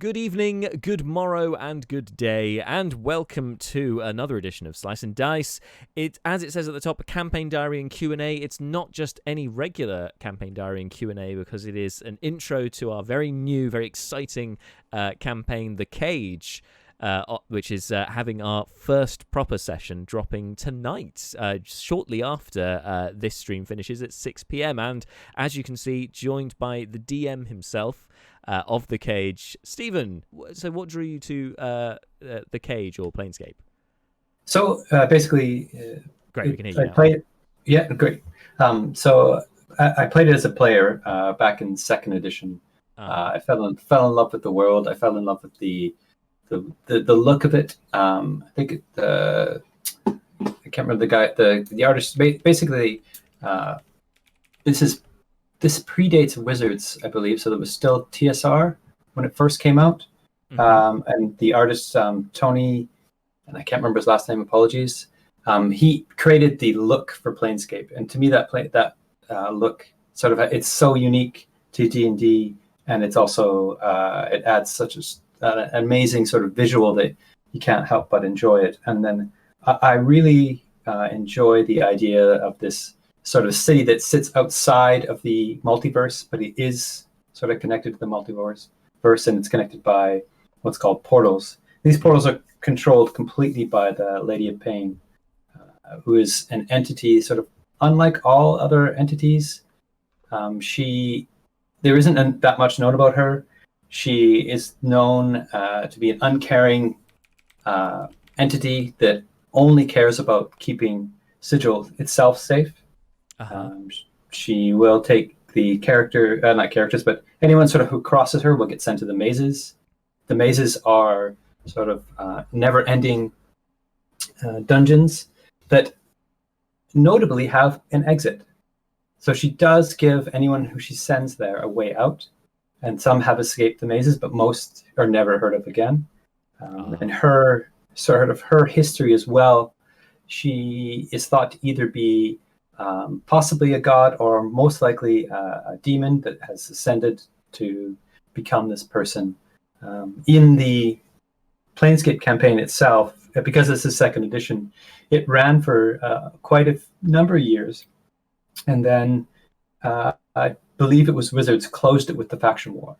Good evening, good morrow, and good day, and welcome to another edition of Slice and Dice. As it says at the top, a campaign diary and Q&A. It's not just any regular campaign diary and Q&A, because it is an intro to our very new, very exciting campaign, The Cage, which is having our first proper session dropping tonight, shortly after this stream finishes at 6 p.m. And as you can see, joined by the DM himself, of The Cage, Stephen. So what drew you to The Cage or Planescape? So basically, great, we can hear you now. Played, yeah, great. So I played it as a player back in second edition. I fell in love with the world. I fell in love with the look of it. I think I can't remember the artist. Basically, this predates Wizards, I believe, so it was still TSR when it first came out. Mm-hmm. And the artist, Tony, and I can't remember his last name, apologies, he created the look for Planescape. And to me, that look, sort of, it's so unique to D&D, and it's also, it adds such an amazing sort of visual that you can't help but enjoy it. And then I really enjoy the idea of this sort of city that sits outside of the multiverse, but it is sort of connected to the multiverse, and it's connected by what's called portals. These portals are controlled completely by the Lady of Pain, who is an entity sort of unlike all other entities. There isn't that much known about her. She is known to be an uncaring entity that only cares about keeping Sigil itself safe. She will take the not characters, but anyone sort of who crosses her will get sent to the mazes. The mazes are sort of never-ending dungeons that notably have an exit. So she does give anyone who she sends there a way out, and some have escaped the mazes, but most are never heard of again. And her history as well, she is thought to either be possibly a god, or most likely a demon that has ascended to become this person. In the Planescape campaign itself, because this is second edition, it ran for quite a number of years, and then I believe it was Wizards closed it with the faction war.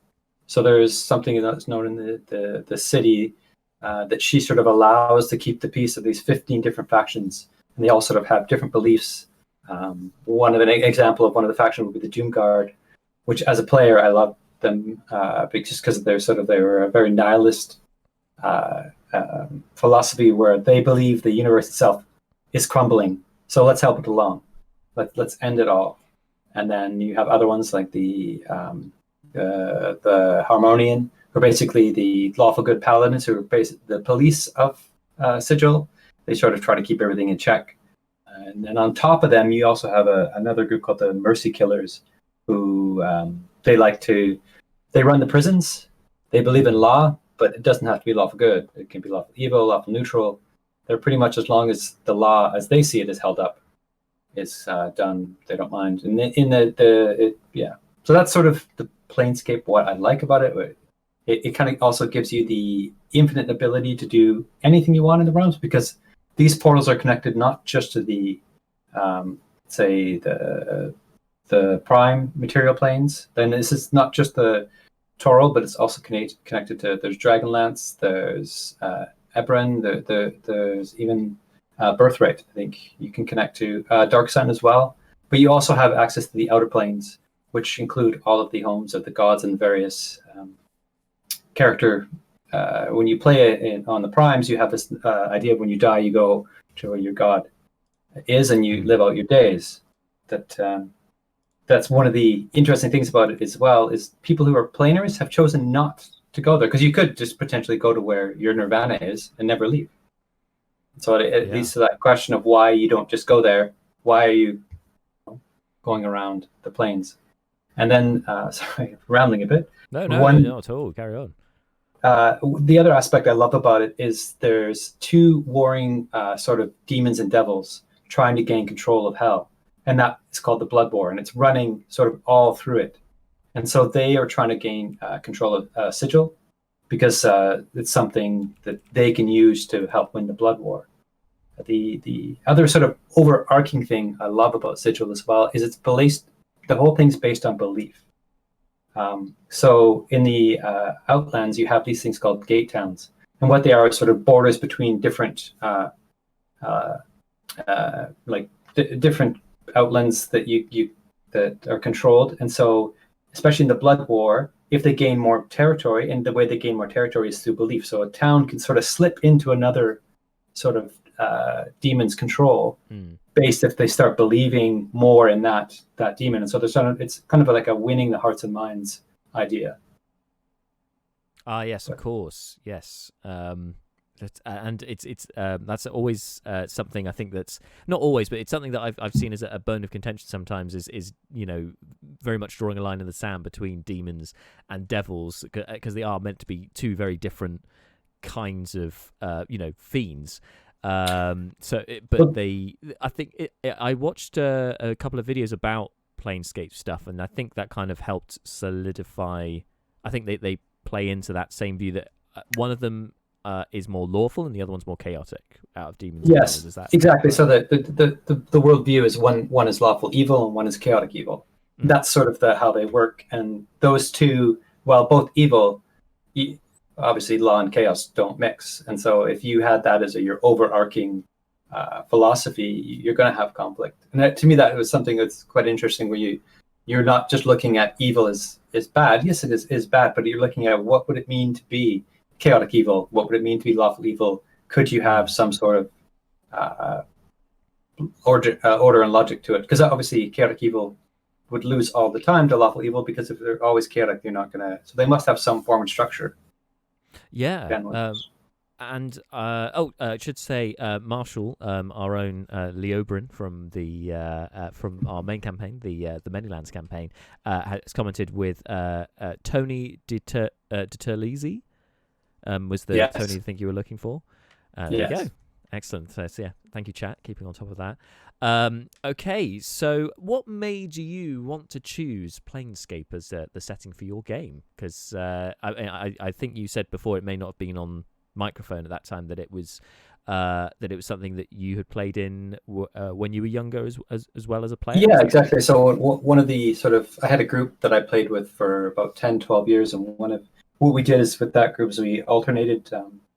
So there's something that's known in the city that she sort of allows to keep the peace of these 15 different factions, and they all sort of have different beliefs. One of an example of one of the factions would be the Doom Guard, which as a player I love them just because they were a very nihilist philosophy where they believe the universe itself is crumbling. So let's help it along. Let's end it all. And then you have other ones like the Harmonian, who are basically the lawful good paladins, who are basically the police of Sigil. They sort of try to keep everything in check. And then on top of them, you also have another group called the Mercy Killers, who they run the prisons. They believe in law, but it doesn't have to be lawful good. It can be lawful evil, lawful neutral. They're pretty much, as long as the law, as they see it, is held up, is done. They don't mind. And So that's sort of the Planescape. What I like about it, it kind of also gives you the infinite ability to do anything you want in the realms, because these portals are connected not just to the, say, the prime material planes. Then this is not just the Taural, but it's also connected to, there's Dragonlance, there's Eberron, there's even Birthright. I think you can connect to Dark Sun as well. But you also have access to the outer planes, which include all of the homes of the gods and various character. When you play on the primes, you have this idea of when you die, you go to where your god is and you live out your days. That's one of the interesting things about it as well, is people who are planers have chosen not to go there, because you could just potentially go to where your nirvana is and never leave. So it leads to that question of why you don't just go there. Why are you going around the planes? And then, sorry, rambling a bit. No, not at all. Carry on. The other aspect I love about it is there's two warring sort of demons and devils trying to gain control of hell. And that is called the Bloodborne. It's running sort of all through it. And so they are trying to gain control of Sigil. because it's something that they can use to help win the blood war. The other sort of overarching thing I love about Sigil as well is the whole thing's based on belief. So in the Outlands, you have these things called gate towns, and what they are sort of borders between different different outlands that are controlled. And so, especially in the Blood War, if they gain more territory, and the way they gain more territory is through belief. So a town can sort of slip into another sort of demon's control based if they start believing more in that demon. And so it's kind of like a winning the hearts and minds idea. Yes, of course, yes. And it's that's always something I think that's not always, but it's something that I've seen as a bone of contention sometimes. Is very much drawing a line in the sand between demons and devils, because they are meant to be two very different kinds of fiends. I think I watched a couple of videos about Planescape stuff, and I think that kind of helped solidify. I think they play into that same view that one of them is more lawful and the other one's more chaotic out of demons. Yes, is that exactly. right? So the worldview is one is lawful evil and one is chaotic evil. That's sort of how they work. And those two, while both evil, obviously law and chaos don't mix. And so if you had that as your overarching philosophy, you're going to have conflict. And to me, that was something that's quite interesting, where you're not just looking at evil as bad. Yes, it is bad, but you're looking at what would it mean to be chaotic evil? What would it mean to be lawful evil? Could you have some sort of order and logic to it? Because obviously chaotic evil would lose all the time to lawful evil, because if they're always chaotic, they're not going to. So they must have some form of structure. Yeah. I should say, Marshall, our own Leobrin from from our main campaign, the Many Lands campaign, has commented with Tony Deterlizzi. Was the Yes. Tony I think you were looking for? There you go. Excellent. So yeah, thank you, chat. Keeping on top of that. Okay, so what made you want to choose Planescape as the setting for your game? Because I think you said before, it may not have been on microphone at that time, that it was something that you had played in when you were younger as well as a player. Yeah, exactly. So one of the I had a group that I played with for about 10, 12 years, and what we did is with that group is we alternated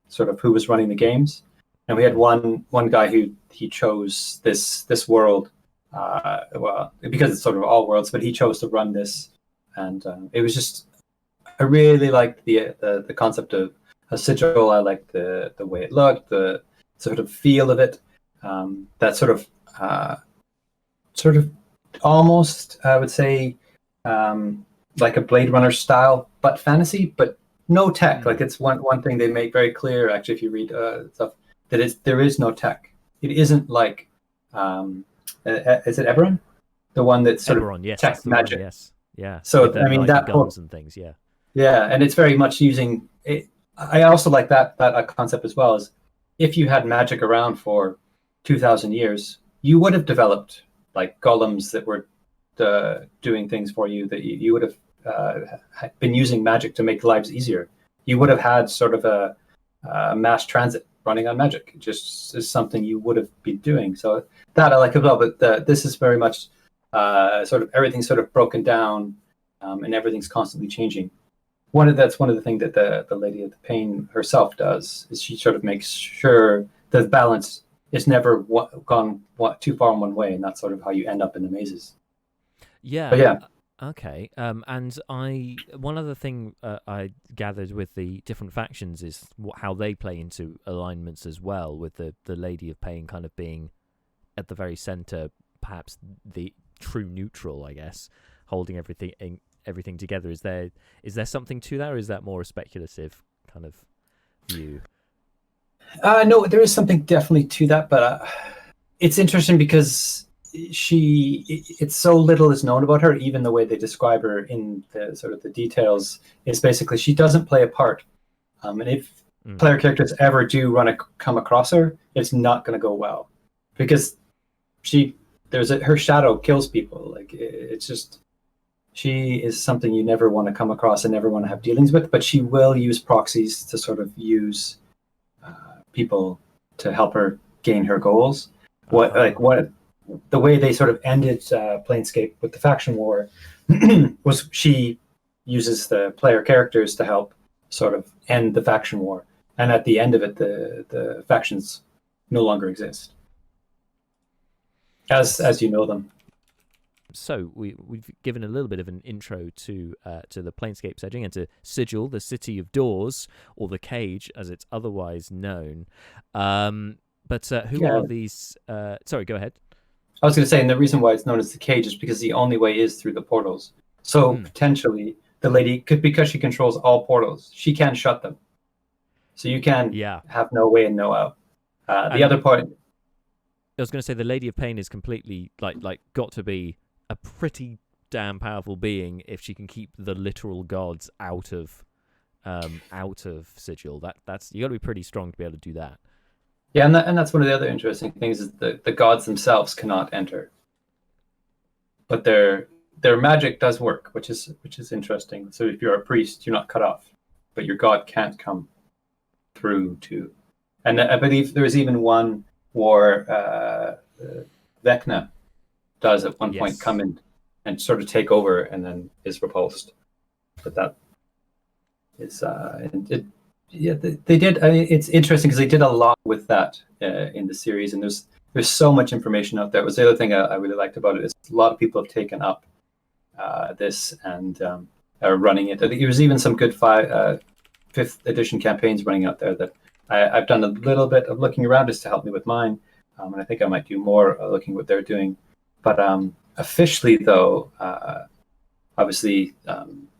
sort of who was running the games. And we had one guy who he chose this world, because it's sort of all worlds, but he chose to run this, and it was just, I really liked the concept of a sigil. I liked the way it looked, the sort of feel of it, that sort of almost, I would say, like a Blade Runner style, but fantasy, but no tech. Like, it's one thing they make very clear, actually, if you read stuff. There is no tech. It isn't like, is it Eberron? The one that's sort Eberron, of yes, tech magic. yes, yeah. So I mean that guns and things, yeah. Yeah, and it's very much using it. I also like that concept as well. Is if you had magic around for 2,000 years, you would have developed like golems that were doing things for you. That you would have been using magic to make lives easier. You would have had sort of a mass transit running on magic. It just is something you would have been doing. So that I like as well. But this is very much sort of everything's sort of broken down, and everything's constantly changing. That's one of the things that the Lady of the Pain herself does, is she sort of makes sure the balance is never gone too far in one way, and that's sort of how you end up in the mazes. Yeah. But yeah. Okay. And one other thing I gathered with the different factions is how they play into alignments as well, with the Lady of Pain kind of being at the very center, perhaps the true neutral, I guess, holding everything together. Is there something to that, or is that more a speculative kind of view? No, there is something definitely to that, but it's interesting because it's so little is known about her. Even the way they describe her in the sort of the details is basically she doesn't play a part, and if player characters ever do come across her, it's not going to go well, because her shadow kills people. Like, it's just She is something you never want to come across and never want to have dealings with, but she will use proxies to sort of use people to help her gain her goals. The way they sort of ended Planescape with the faction war was she uses the player characters to help sort of end the faction war, and at the end of it, the factions no longer exist as you know them. So we've given a little bit of an intro to the Planescape setting and to Sigil, the City of Doors, or the Cage as it's otherwise known. But who are these? Sorry, go ahead. I was going to say, and the reason why it's known as the Cage is because the only way is through the portals. So potentially the lady could, because she controls all portals, she can shut them. So you can have no way and no out. The other part, I was going to say, the Lady of Pain is completely like got to be a pretty damn powerful being if she can keep the literal gods out of Sigil. That's you got to be pretty strong to be able to do that. Yeah, and that's one of the other interesting things is the gods themselves cannot enter, but their magic does work, which is interesting. So if you're a priest, you're not cut off, but your god can't come through to. And I believe there was even one war Vecna does at one point come in and sort of take over and then is repulsed. But that is they did. It's interesting because they did a lot with that in the series, and there's so much information out there. It was the other thing I really liked about it is a lot of people have taken up this and are running it. I think there was even some good 5th edition campaigns running out there that I've done a little bit of looking around just to help me with mine, and I think I might do more looking what they're doing. But officially, though, obviously,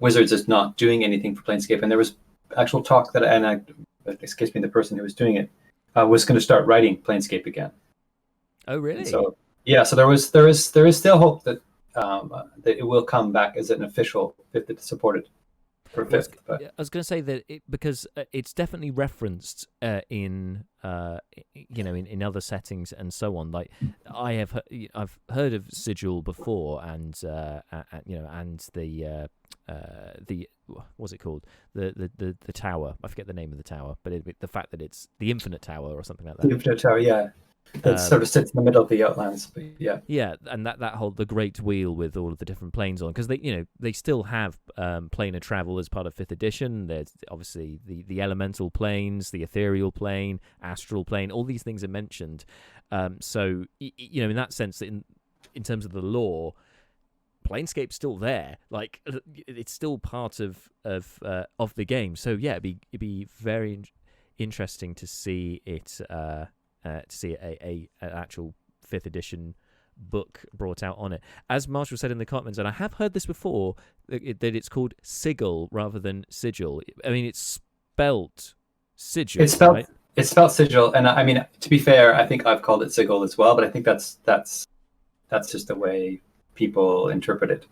Wizards is not doing anything for Planescape, and there was actual talk that, and it escapes me the person who was doing it, was going to start writing Planescape again. Oh, really? And so so there is still hope that that it will come back as an official 5th supported. I was going to say that because it's definitely referenced in in other settings and so on. Like I've heard of Sigil before, and and the what's it called, the tower. I forget the name of the tower, but the fact that it's the Infinite Tower or something like that. The Infinite Tower, yeah. That sort of sits in the middle of the Outlands, but yeah, and that whole the Great Wheel with all of the different planes on, because they still have planar travel as part of 5th edition. There's obviously the elemental planes, the ethereal plane, astral plane. All these things are mentioned. So in that sense, in terms of the lore, Planescape's still there. Like it's still part of the game. So yeah, it'd be very interesting to see it. To see an actual 5th edition book brought out on it. As Marshall said in the comments, and I have heard this before, that it's called Sigil rather than Sigil. I mean, it's spelt Sigil. It's spelled right? It's spelled Sigil, and I mean, to be fair, I think I've called it Sigil as well. But I think that's just the way people interpret it.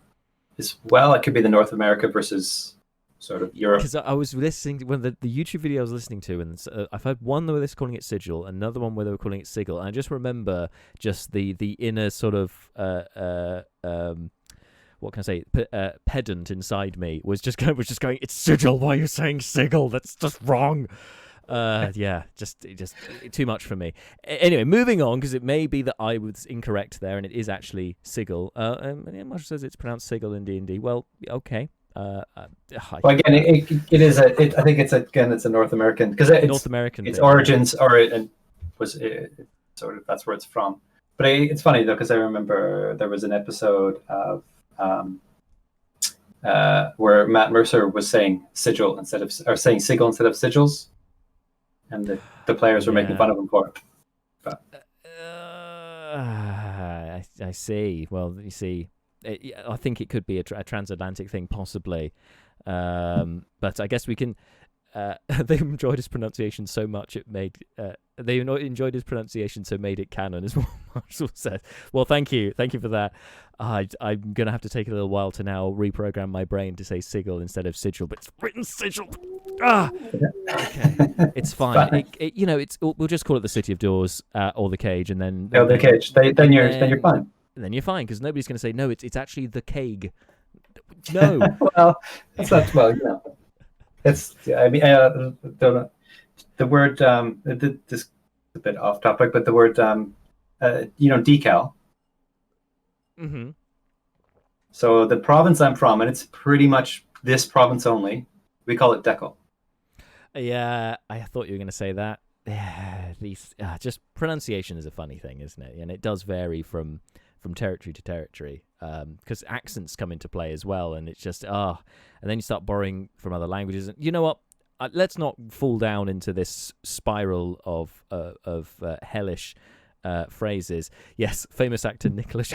As well, it could be the North America versus sort of Europe. Because I was listening to one of the YouTube video I was listening to, and I've heard one where they're calling it Sigil, another one where they were calling it Sigil, and I just remember just the inner sort of what can I say, pedant inside me was just going, it's Sigil. Why are you saying Sigil? That's just wrong. Just too much for me. Anyway, moving on, because it may be that I was incorrect there, and it is actually Sigil. Marshall says it's pronounced Sigil in D&D. Well, okay. Well, again, it is I think it's a North American, because it's North American. Its origins sort of that's where it's from. But it's funny though, because I remember there was an episode of where Matt Mercer was saying Sigil saying Sigil instead of Sigils, and the players were making fun of him for it. But I see. Well, you see. I think it could be a transatlantic thing, possibly, but I guess we can. They enjoyed his pronunciation so much it made. They enjoyed his pronunciation, so made it canon, is what Marshall said. Well, thank you for that. I'm gonna have to take a little while to now reprogram my brain to say Sigil instead of Sigil, but it's written Sigil. Okay, it's fine. We'll just call it the City of Doors or the Cage, and then the Cage. Then you're fine. Then you're fine, because nobody's going to say no. It's actually the Cage. No. Well, it's not well. It's. I mean, the word. This is a bit off topic, but the word. Decal. Mm-hmm. So the province I'm from, and it's pretty much this province only. We call it decal. Yeah, I thought you were going to say that. Yeah, these just pronunciation is a funny thing, isn't it? And it does vary from territory to territory, because accents come into play as well, and it's just and then you start borrowing from other languages. And you know what? Let's not fall down into this spiral of hellish phrases. Yes, famous actor Nicholas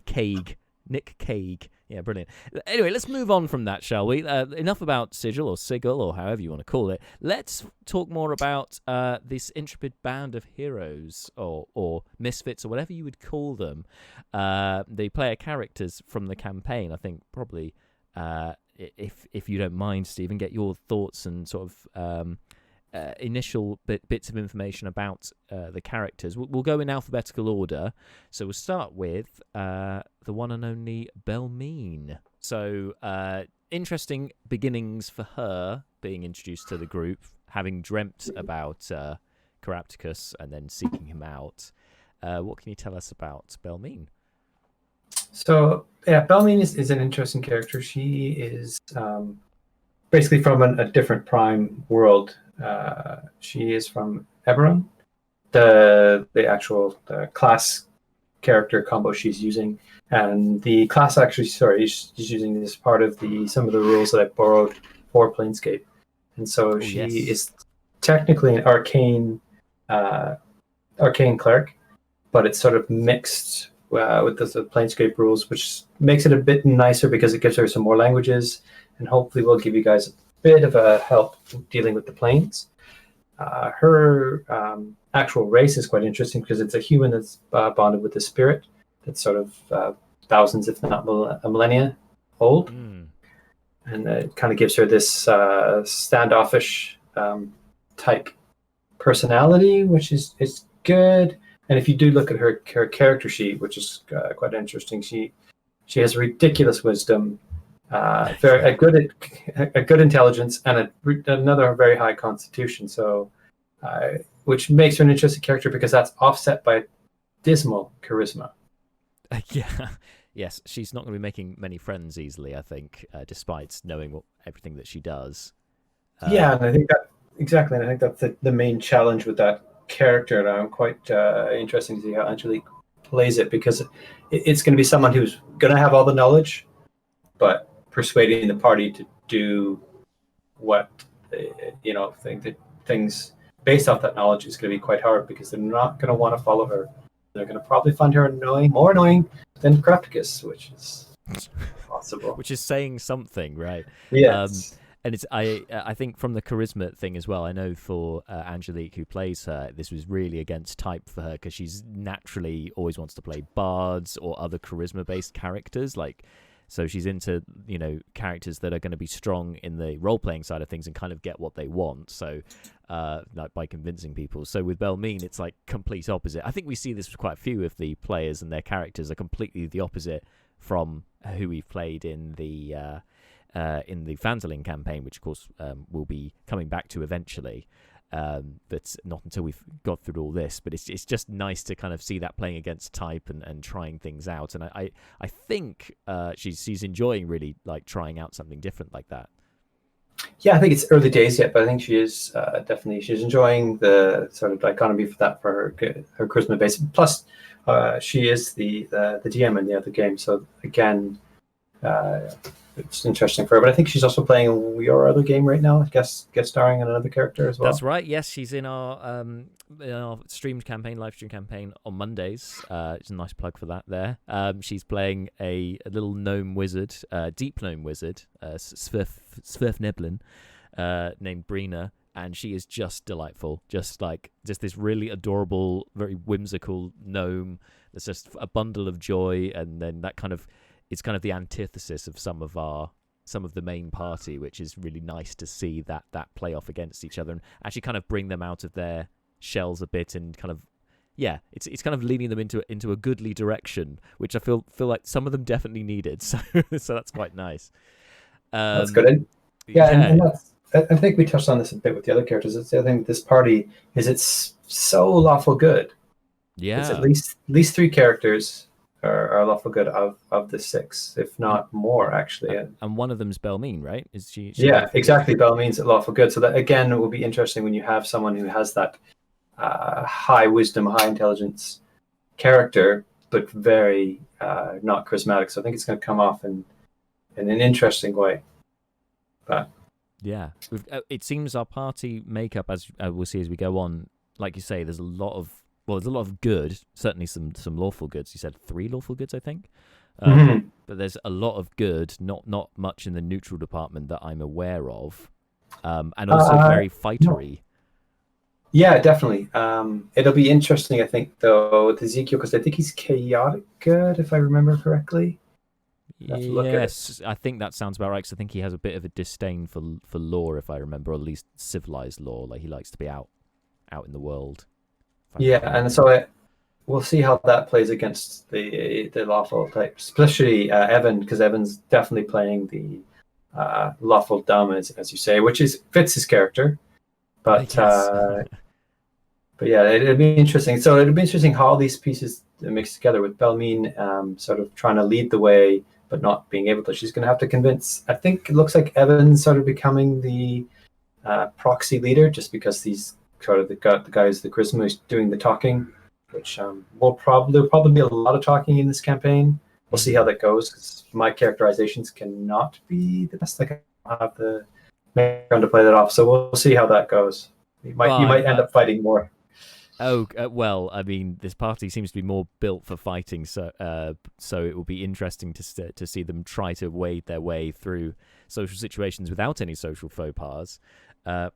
Cage. Nick Cage. Yeah, brilliant. Anyway, let's move on from that, shall we? Enough about Sigil or Sigil or however you want to call it. Let's talk more about this intrepid band of heroes or misfits or whatever you would call them. The player characters from the campaign. I think probably, if you don't mind, Stephen, get your thoughts and sort of initial bits of information about the characters. We'll go in alphabetical order. So we'll start with the one and only Belmine. So interesting beginnings for her being introduced to the group, having dreamt about Carapticus and then seeking him out. What can you tell us about Belmine? So yeah, Belmine is an interesting character. She is basically from a different Prime world. She is from Eberron. The class character combo she's using, and the class actually, she's using this part of some of the rules that I borrowed for Planescape, and so she is technically an arcane cleric, but it's sort of mixed with the Planescape rules, which makes it a bit nicer because it gives her some more languages, and hopefully will give you guys a bit of a help dealing with the planes. Her actual race is quite interesting because it's a human that's bonded with a spirit that's sort of thousands, if not millennia old. And it kind of gives her this standoffish type personality, which is good. And if you do look at her character sheet, which is quite interesting, she has ridiculous wisdom, a good intelligence, and another very high constitution. So, which makes her an interesting character because that's offset by dismal charisma. Yeah, yes, she's not going to be making many friends easily, I think, despite knowing everything that she does. Yeah, and I think that's the main challenge with that character, and I'm quite interested to see how Angelique plays it, because it's going to be someone who's going to have all the knowledge, but persuading the party to do what think that things based off that knowledge is going to be quite hard, because they're not going to want to follow her. They're going to probably find her more annoying than Carapticus, which is possible. Which is saying something, right? Yes. And it's I think from the charisma thing as well, I know for Angelique, who plays her, this was really against type for her, because she's naturally always wants to play bards or other charisma-based characters. So she's into, characters that are going to be strong in the role-playing side of things and kind of get what they want. So, by convincing people. So with Belmine, it's like complete opposite. I think we see this with quite a few of the players, and their characters are completely the opposite from who we've played in the Vanzaling campaign, which of course we'll be coming back to eventually. But not until we've got through all this. But it's just nice to kind of see that playing against type and trying things out. And I think she's enjoying really trying out something different like that. Yeah, I think it's early days yet, but I think she is definitely, she's enjoying the sort of dichotomy for her charisma base. Plus, she is the DM in the other game, so again, it's interesting for her. But I think she's also playing your other game right now, guest starring in another character as well. That's right. Yes, she's in our live stream campaign on Mondays. It's a nice plug for that there. She's playing a little gnome wizard, deep gnome wizard, Sverfneblin, named Brina, and she is just delightful. Just this really adorable, very whimsical gnome that's just a bundle of joy, and then it's kind of the antithesis of some of the main party, which is really nice to see that play off against each other and actually kind of bring them out of their shells a bit and kind of it's kind of leading them into a goodly direction, which I feel like some of them definitely needed. So that's quite nice. That's good. Yeah, and that's, I think we touched on this a bit with the other characters. It's the other thing with this party is it's so lawful good. Yeah, it's at least 3 characters are lawful good of the 6, if not more, actually. And one of them's Belmine, right? Is she yeah, exactly. Belmine's lawful good. So that, again, it will be interesting when you have someone who has that high wisdom, high intelligence character, but very not charismatic. So I think it's going to come off in an interesting way. But yeah, it seems our party makeup, as we'll see as we go on, like you say, there's a lot of good, certainly some lawful goods. You said 3 lawful goods, I think. But there's a lot of good, not much in the neutral department that I'm aware of, and also very fightery. Yeah, definitely. It'll be interesting, I think, though, with Ezekiel, because I think he's chaotic good, if I remember correctly. Yes, I think that sounds about right, because I think he has a bit of a disdain for lore, if I remember, or at least civilized lore. Like, he likes to be out in the world. Yeah, and so we'll see how that plays against the lawful types, especially Evan, because Evan's definitely playing the lawful dumb, as you say, which fits his character. But but yeah, it'll be interesting. So it'll be interesting how all these pieces mix together, with Belmine sort of trying to lead the way, but not being able to. She's going to have to convince. I think it looks like Evan's sort of becoming the proxy leader, just because he's sort of the guys, the charisma, who's doing the talking, which there'll probably be a lot of talking in this campaign. We'll see how that goes, because my characterizations cannot be the best. I can have the background to play that off, so we'll see how that goes. You might end up fighting more. Oh, well, I mean, this party seems to be more built for fighting, so it will be interesting to see them try to wade their way through social situations without any social faux pas.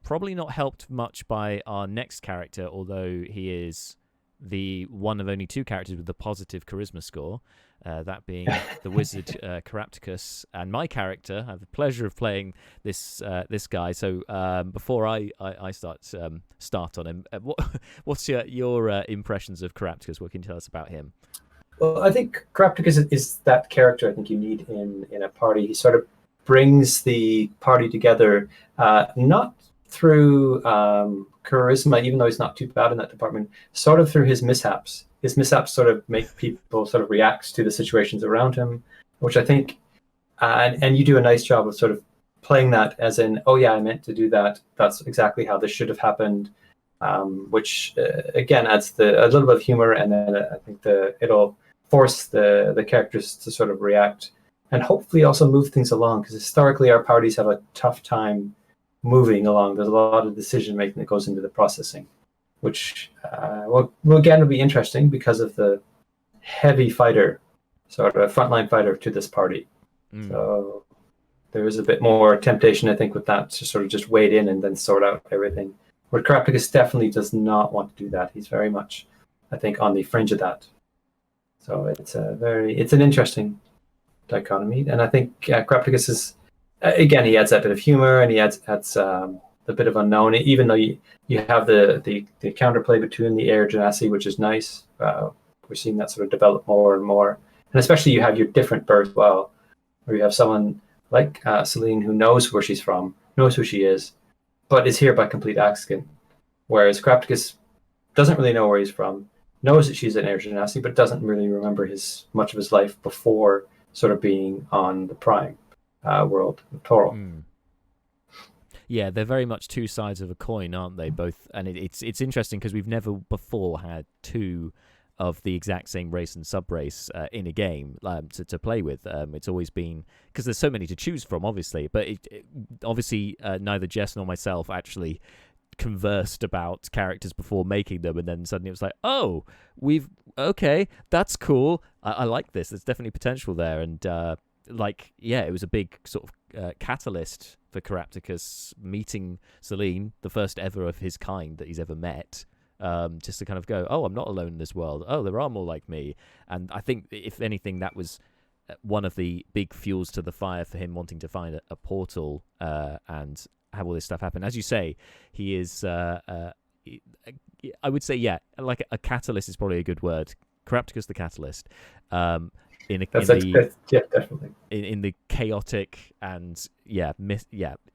Probably not helped much by our next character, although he is the one of only 2 characters with a positive charisma score, that being the wizard Carapticus, and my character. I have the pleasure of playing this guy. So before I start on him, what's your impressions of Carapticus? What can you tell us about him? Well, I think Carapticus is that character I think you need in a party. He sort of brings the party together, not through charisma, even though he's not too bad in that department, sort of through his mishaps. His mishaps sort of make people sort of react to the situations around him, which I think, and you do a nice job of sort of playing that as in, oh yeah, I meant to do that. That's exactly how this should have happened, which again adds a little bit of humor, and then I think it'll force the characters to sort of react, and hopefully also move things along, because historically our parties have a tough time moving along. There's a lot of decision making that goes into the processing, which will again be interesting because of the heavy fighter, sort of frontline fighter to this party. So there is a bit more temptation, I think, with that, to sort of just wade in and then sort out everything. Where Carapticus definitely does not want to do that. He's very much, I think, on the fringe of that. So it's an interesting dichotomy, and I think Carapticus is, again, he adds that bit of humor, and he adds the bit of unknown, even though you have the counterplay between the air genasi, which is nice. We're seeing that sort of develop more and more, and especially you have your different birth, well, where you have someone like Celine, who knows where she's from, knows who she is, but is here by complete accident, whereas Carapticus doesn't really know where he's from, knows that she's an air genasi, but doesn't really remember much of his life before sort of being on the prime world of Toro. Yeah, they're very much 2 sides of a coin, aren't they? Both, and it's interesting because we've never before had 2 of the exact same race and sub-race in a game to play with. It's always been, because there's so many to choose from, obviously, but obviously neither Jess nor myself actually conversed about characters before making them, and then suddenly it was like, oh, okay, that's cool. I like this. There's definitely potential there, and it was a big sort of catalyst for Carapticus meeting Celine, the first ever of his kind that he's ever met, just to kind of go, oh, I'm not alone in this world. Oh, there are more like me. And I think, if anything, that was one of the big fuels to the fire for him wanting to find a portal and have all this stuff happen. As you say, he is I would say, yeah, like a catalyst is probably a good word. Carapticus the catalyst. Definitely. In the chaotic and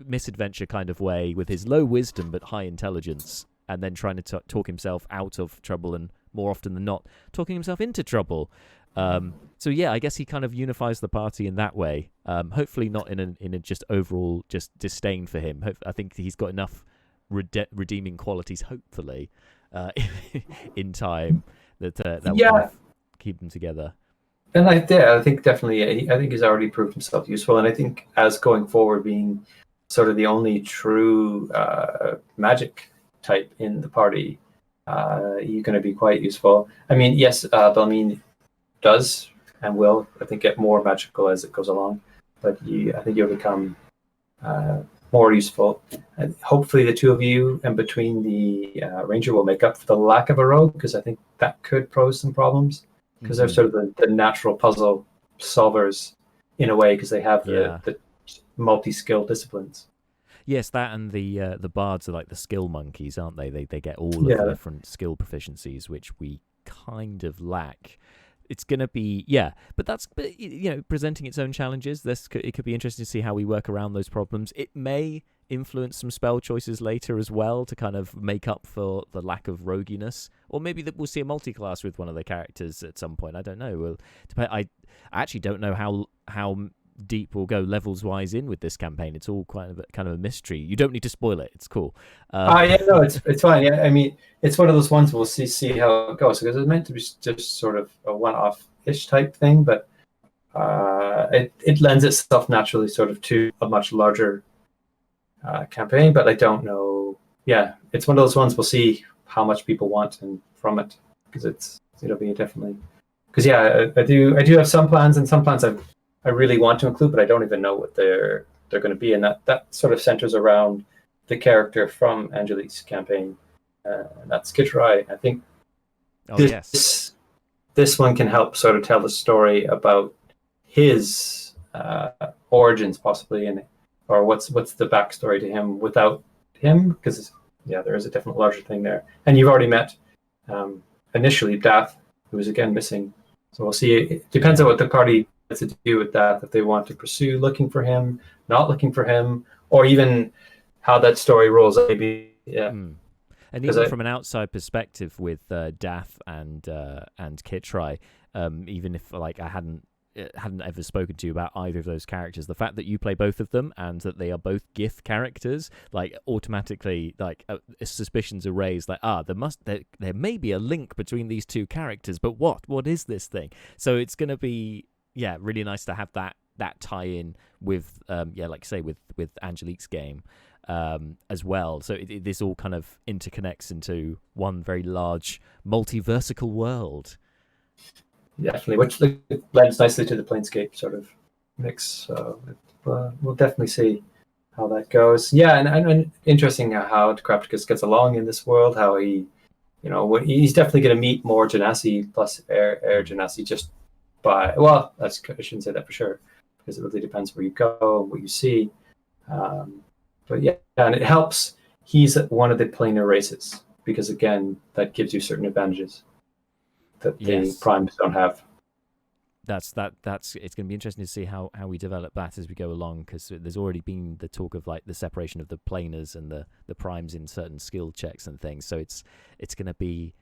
misadventure kind of way, with his low wisdom but high intelligence, and then trying to talk himself out of trouble, and more often than not talking himself into trouble. So yeah, I guess he kind of unifies the party in that way. Hopefully not in a just overall just disdain for him. I think he's got enough redeeming qualities, hopefully, in time that will kind of keep them together. And I think definitely, I think he's already proved himself useful, and I think as going forward, being sort of the only true magic type in the party, he's going to be quite useful. I mean, yes, Belmine does and will, I think, get more magical as it goes along, but I think you'll become more useful. And hopefully the two of you and between the ranger will make up for the lack of a rogue, because I think that could pose some problems, because they're sort of the natural puzzle solvers in a way, because they have the multi-skill disciplines. Yes, that and the bards are like the skill monkeys, aren't they? They get all of the different skill proficiencies, which we kind of lack. It's going to be, but presenting its own challenges. It could be interesting to see how we work around those problems. It may influence some spell choices later as well to kind of make up for the lack of roguiness, or maybe that we'll see a multi-class with one of the characters at some point. I don't know. I actually don't know how deep we'll go levels wise in with this campaign. It's all kind of a mystery. You don't need to spoil it. It's cool. It's fine. Yeah, I mean, it's one of those ones we'll see how it goes, because it's meant to be just sort of a one-off-ish type thing, but it lends itself naturally sort of to a much larger campaign. But I don't know. Yeah, it's one of those ones we'll see how much people want and from it, because it'll be definitely, because I do have some plans, and some plans I really want to include, but I don't even know what they're going to be, and that sort of centers around the character from Angelique's campaign, and that's Kitrai. I think this one can help sort of tell the story about his origins, possibly, or what's the backstory to him without him, because there is a definite larger thing there. And you've already met initially Dath, who was again missing, so we'll see. It depends on what the party to do with that, if they want to pursue looking for him, not looking for him, or even how that story rolls. Maybe, And even from an outside perspective with Dath and Kitrai, even if I hadn't ever spoken to you about either of those characters, the fact that you play both of them and that they are both GIF characters, automatically suspicions are raised, there may be a link between these two characters, but what is this thing? So it's going to be really nice to have that tie-in with like say with Angelique's game as well. So this all kind of interconnects into one very large multiversical world. Definitely, which blends nicely to the Planescape sort of mix. So we'll definitely see how that goes. Yeah, and interesting how Carapticus gets along in this world. How he, he's definitely going to meet more Genasi plus Air Genasi just by, I shouldn't say that for sure, because it really depends where you go and what you see. But and it helps. He's one of the planar races, because again, that gives you certain advantages that the primes don't have. That's it's going to be interesting to see how we develop that as we go along, because there's already been the talk of the separation of the planers and the primes in certain skill checks and things. So it's going to be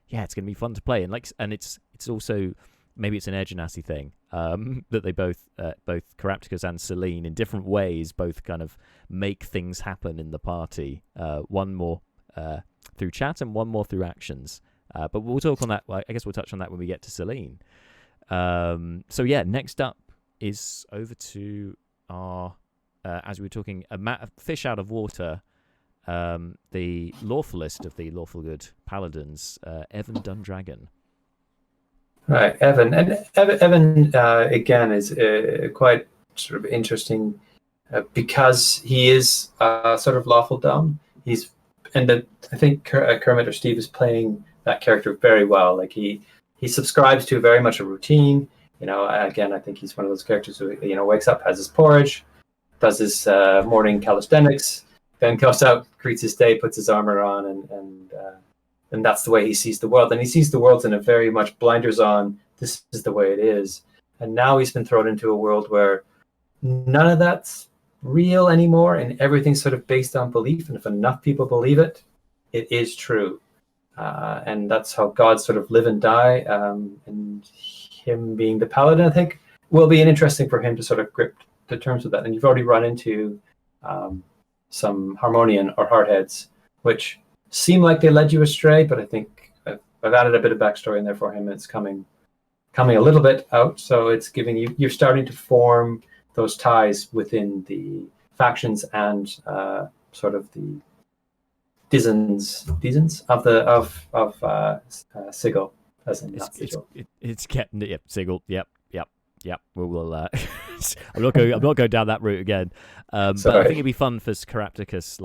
fun to play, and it's also, maybe it's an Air Genasi thing, that they both Carapticus and Selene in different ways both kind of make things happen in the party. One more through chat and one more through actions. But we'll talk on that. I guess we'll touch on that when we get to Selene. Next up is over to our, as we were talking, a fish out of water, the lawfulest of the lawful good paladins, Evan Dundragon. Right, Evan. And Evan again, is quite sort of interesting because he is sort of lawful dumb. I think Kermit or Steve is playing that character very well. He subscribes to very much a routine. Again, I think he's one of those characters who wakes up, has his porridge, does his morning calisthenics, then goes out, greets his day, puts his armor on, and and that's the way he sees the world. And he sees the world in a very much blinders on, this is the way it is. And now he's been thrown into a world where none of that's real anymore, and everything's sort of based on belief. And if enough people believe it, it is true. And that's how gods sort of live and die. And him being the paladin, I think, will be interesting for him to sort of grip the terms with that. And you've already run into some Harmonian or Hardheads, which seem like they led you astray, but I think I've added a bit of backstory in there for him. It's coming a little bit out, so it's giving you're starting to form those ties within the factions and sort of the Dizens of Sigil, as in not Sigil. It's getting Sigil. Yep. We'll I'm not going down that route again. But I think it'd be fun for Carapticus,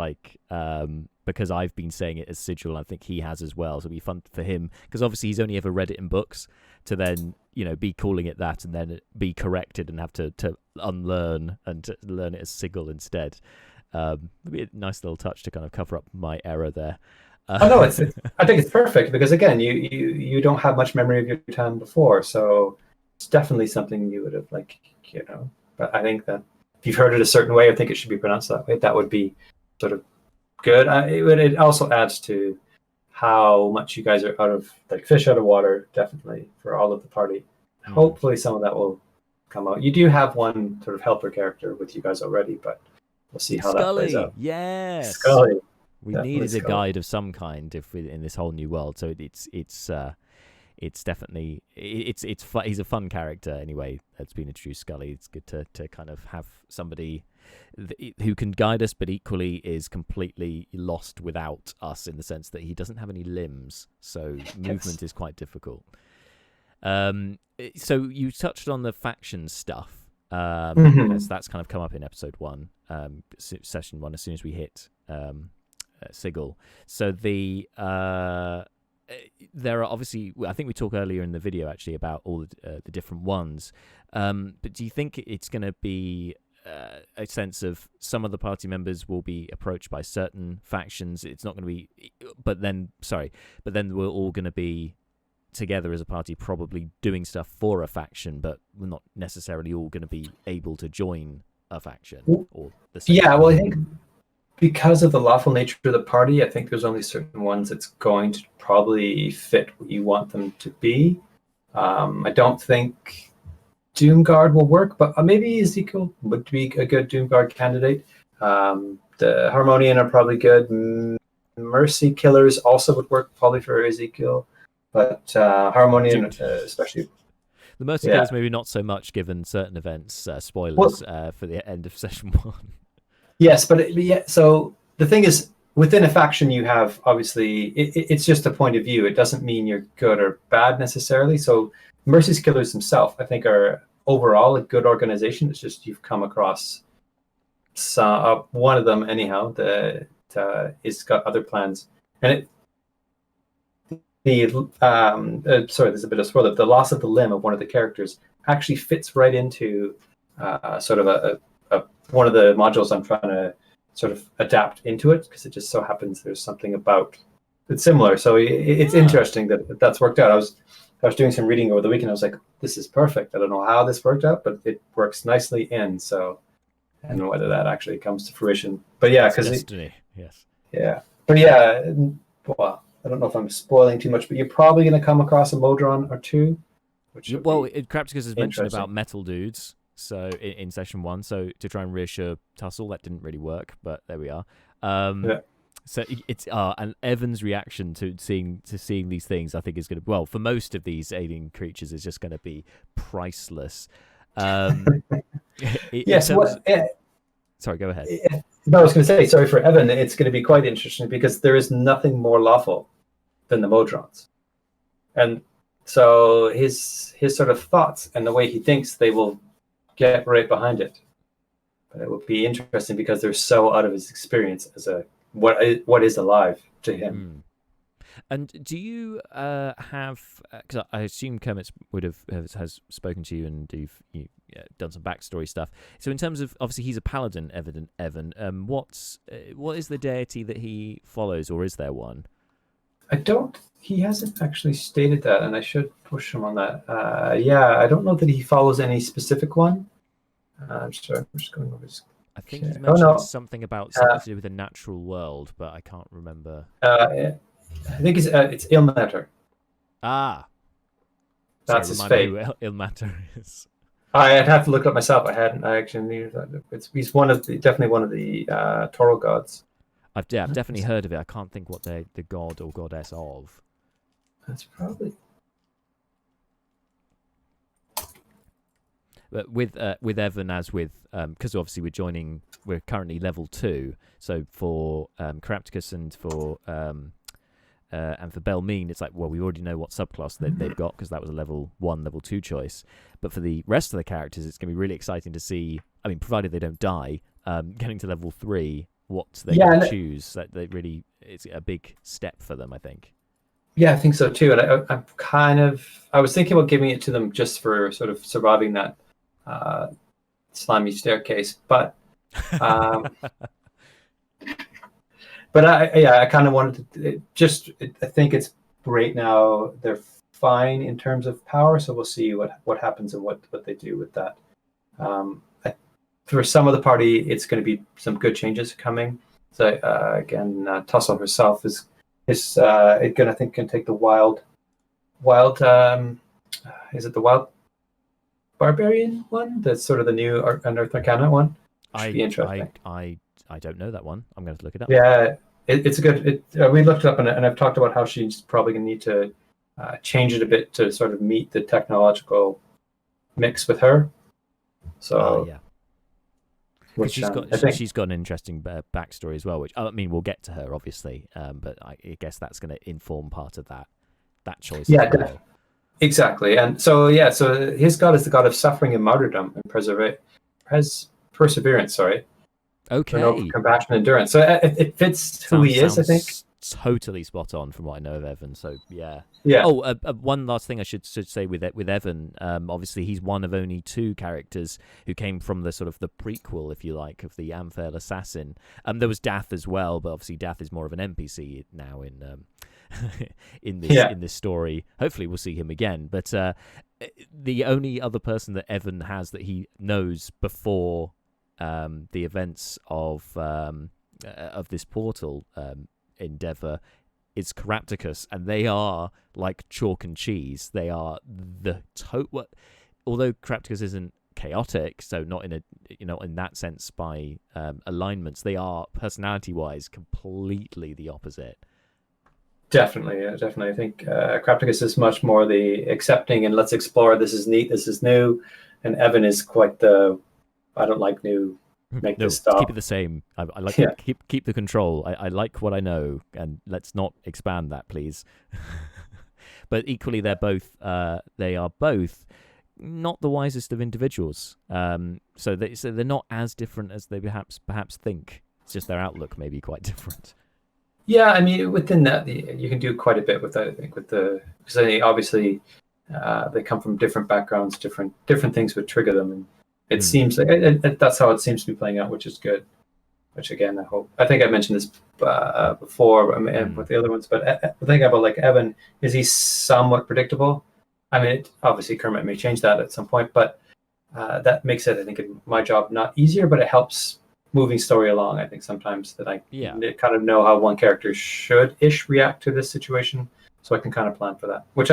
because I've been saying it as Sigil, and I think he has as well. So it'd be fun for him, because obviously he's only ever read it in books, to then be calling it that and then be corrected and have to unlearn and to learn it as Sigil instead. It'd be a nice little touch to kind of cover up my error there. No, I think it's perfect, because again, you don't have much memory of your time before, so it's definitely something you would have But I think that if you've heard it a certain way, I think it should be pronounced that way. That would be sort of good. It also adds to how much you guys are out of fish out of water, definitely for all of the party. Hopefully, some of that will come out. You do have one sort of helper character with you guys already, but we'll see how that plays out. Yes, Scully. We needed a guide of some kind in this whole new world. So it's definitely he's a fun character anyway that's been introduced. Scully, it's good to kind of have somebody who can guide us, but equally is completely lost without us, in the sense that he doesn't have any limbs, so movement is quite difficult. So you touched on the faction stuff, as that's kind of come up in episode 1, session 1, as soon as we hit Sigil. So there are obviously, I think we talked earlier in the video actually about all the different ones, but do you think it's going to be a sense of some of the party members will be approached by certain factions? It's not going to be, but then we're all going to be together as a party, probably doing stuff for a faction, but we're not necessarily all going to be able to join a faction or the same. Yeah, well, I think because of the lawful nature of the party, I think there's only certain ones that's going to probably fit what you want them to be. I don't think Doomguard will work, but maybe Ezekiel would be a good Doomguard candidate. The Harmonian are probably good. Mercy Killers also would work probably for Ezekiel, but Harmonian especially. The Mercy Killers maybe not so much, given certain events. Spoilers for the end of session 1. Yes, but so the thing is, within a faction, you have obviously it's just a point of view. It doesn't mean you're good or bad necessarily. So Mercy's Killers themselves, I think, are overall a good organization. It's just you've come across one of them anyhow that is got other plans, and there's a bit of spoiler. The loss of the limb of one of the characters actually fits right into sort of one of the modules I'm trying to sort of adapt into it, because it just so happens there's something about it's similar. So it's interesting that's worked out. I was doing some reading over the weekend. I was like, this is perfect. I don't know how this worked out, but it works nicely in. So, and whether that actually comes to fruition. But yeah, because destiny. Yes. Yeah. But yeah, well, I don't know if I'm spoiling too much, but you're probably going to come across a Modron or two. Crapticus has mentioned about metal dudes. So in session 1, so to try and reassure Tussle, that didn't really work, but there we are. So it's and Evan's reaction to seeing these things, I think, is going to for most of these alien creatures is just going to be priceless. Yes. Sorry, go ahead. No, I was going to say, sorry for Evan. It's going to be quite interesting because there is nothing more lawful than the Modrons, and so his sort of thoughts and the way he thinks, they will get right behind it. But it will be interesting because they're so out of his experience as what is alive to him. And do you have? Because I assume Kermit has spoken to you and you've done some backstory stuff. So in terms of, obviously he's a paladin, Evan. What is the deity that he follows, or is there one? I don't. He hasn't actually stated that, and I should push him on that. Yeah, I don't know that he follows any specific one. I'm sorry, I'm just going over his. I think he's Oh mentioned no, something to do with the natural world, but I can't remember. I think it's Ilmater. Ah, sorry, That's his remind me fate. who Ilmater is. I'd have to look it up myself. I hadn't. I actually knew that. He's definitely one of the Toro gods. I've definitely heard of it. I can't think what they're the god or goddess of. That's probably. But with Evan, as with because obviously we're currently level 2. So for Carapticus and for Belmine, it's like, well, we already know what subclass they've got because that was a level 1, level 2 choice. But for the rest of the characters, it's going to be really exciting to see. I mean, provided they don't die, getting to level 3, what they going to choose. That it's a big step for them, I think. Yeah, I think so too. And I was thinking about giving it to them just for sort of surviving that slimy staircase, but I kind of wanted to I think it's great now. They're fine in terms of power, so we'll see what happens and what they do with that. For some of the party, it's going to be some good changes coming. So again, Tussle herself is going, I think, can take the wild. Is it the wild barbarian one? That's sort of the new Unearthed Arcana one. Should be interesting. I don't know that one. I'm going to look it up. Yeah, it's a good. We looked it up, and I've talked about how she's probably going to need to change it a bit to sort of meet the technological mix with her. So yeah. Which she's got an interesting backstory as well, which I mean we'll get to her obviously, but I guess that's going to inform part of that choice. Yeah, as well. Exactly. And so his god is the god of suffering and martyrdom and perseverance. Sorry. Okay. No, compassion, and endurance. So it fits who he is, I think. Totally spot on from what I know of Evan. So yeah. Yeah. Oh, one last thing I should say with Evan. Obviously, he's one of only 2 characters who came from the sort of the prequel, if you like, of the Amphail Assassin. There was Dath as well, but obviously Dath is more of an NPC now in this story. Hopefully, we'll see him again. But the only other person that Evan has that he knows before the events of this portal endeavor is Carapticus, and they are like chalk and cheese. They are although Carapticus isn't chaotic, so not in in that sense by alignments, they are personality wise completely the opposite. Definitely. I think Carapticus is much more the accepting and let's explore. This is neat. This is new, and Evan is quite the I don't like new. Make this stop. Keep it the same. I like keep the control. I like what I know, and let's not expand that, please. But equally, they are both not the wisest of individuals. So they're not as different as they perhaps think. It's just their outlook may be quite different. Yeah, I mean, within that, you can do quite a bit with that. I think because obviously they come from different backgrounds, different things would trigger them, and it seems like that's how it seems to be playing out, which is good. Which again, I think I mentioned this before with the other ones, but the thing about like Evan is he's somewhat predictable. I mean, obviously Kermit may change that at some point, but that makes it, I think, my job not easier, but it helps moving story along. I think sometimes that I kind of know how one character should-ish react to this situation, so I can kind of plan for that, which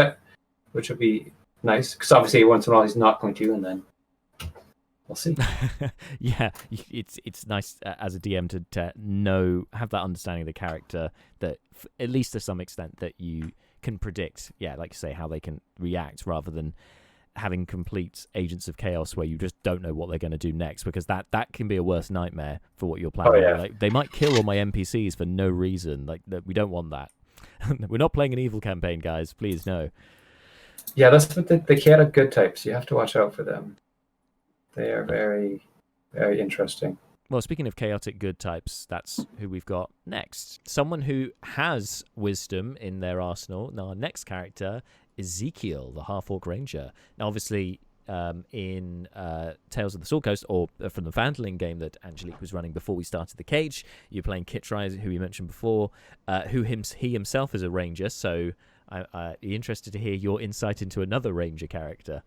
would be nice, because obviously once in a while he's not going to, and then we'll see. Yeah, it's nice as a DM to have that understanding of the character, that at least to some extent that you can predict, like you say, how they can react, rather than having complete agents of chaos where you just don't know what they're going to do next, because that can be a worse nightmare for what you're planning. Like, they might kill all my NPCs for no reason. Like, we don't want that. We're not playing an evil campaign, guys. Please, no. Yeah, that's what the chaotic good types. You have to watch out for them. They are very, very interesting. Well, speaking of chaotic good types, that's who we've got next. Someone who has wisdom in their arsenal. Now, our next character, Ezekiel, the half-orc ranger. Now, obviously, in Tales of the Sword Coast, or from the Vandalin game that Angelique was running before we started the cage. You're playing Kitrai, who you mentioned before, he himself is a ranger. So I'd be interested to hear your insight into another ranger character.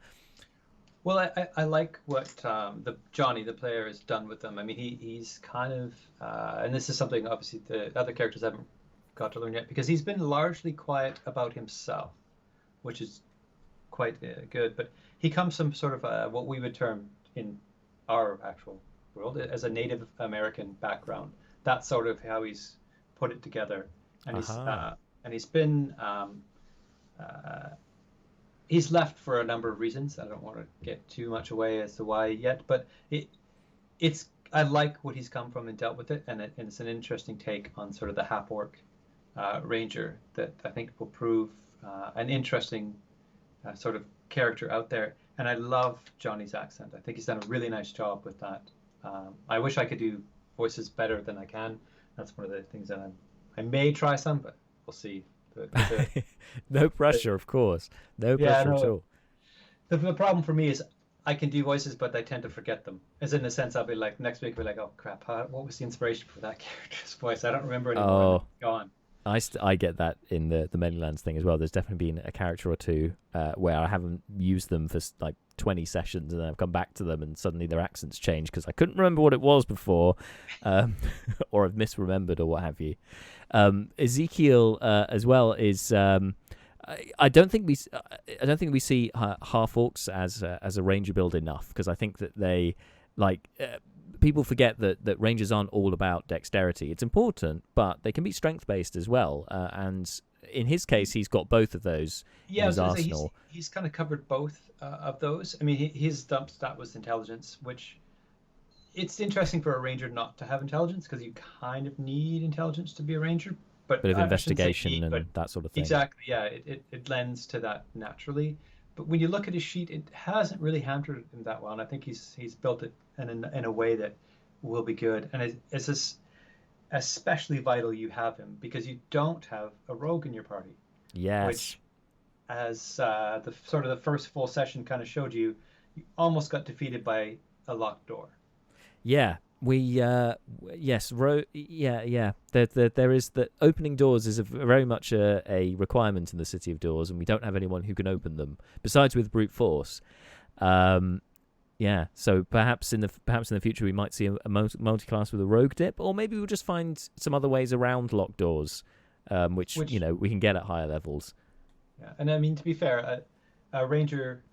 Well, I like what the Johnny, the player, has done with them. I mean, he's kind of, and this is something obviously the other characters haven't got to learn yet, because he's been largely quiet about himself, which is quite good. But he comes from sort of what we would term in our actual world as a Native American background. That's sort of how he's put it together, and he's been. He's left for a number of reasons. I don't want to get too much away as to why yet, but it's I like what he's come from and dealt with it, and it's an interesting take on sort of the half-orc ranger that I think will prove an interesting sort of character out there. And I love Johnny's accent. I think he's done a really nice job with that. I wish I could do voices better than I can. That's one of the things that I may try some, but we'll see. No pressure, of course. No pressure at all. The problem for me is I can do voices, but I tend to forget them. As in the sense, I'll be like, next week, I'll be like, oh crap, what was the inspiration for that character's voice? I don't remember anymore. Gone. I get that in the Many Lands thing as well. There's definitely been a character or two where I haven't used them for like 20 sessions, and then I've come back to them and suddenly their accents change because I couldn't remember what it was before, or I've misremembered or what have you. Ezekiel as well is I don't think we see half orcs as a ranger build enough, because I think that they people forget that rangers aren't all about dexterity. It's important, but they can be strength based as well, and in his case he's got both of those in his arsenal. He's kind of covered both of those. I mean, his dump stat was intelligence, which it's interesting for a ranger not to have intelligence, because you kind of need intelligence to be a ranger. But bit of investigation and that sort of thing. Exactly, yeah. It lends to that naturally. But when you look at his sheet, it hasn't really hampered him that well, and I think he's built it in a way that will be good. And it's especially vital you have him, because you don't have a rogue in your party. Yes. Which, as the sort of the first full session kind of showed you almost got defeated by a locked door. Yeah, there is the opening doors is very much a requirement in the City of Doors, and we don't have anyone who can open them besides with brute force. So perhaps in the future we might see a multi-class with a rogue dip, or maybe we'll just find some other ways around locked doors, which we can get at higher levels. Yeah, and I mean, to be fair, a ranger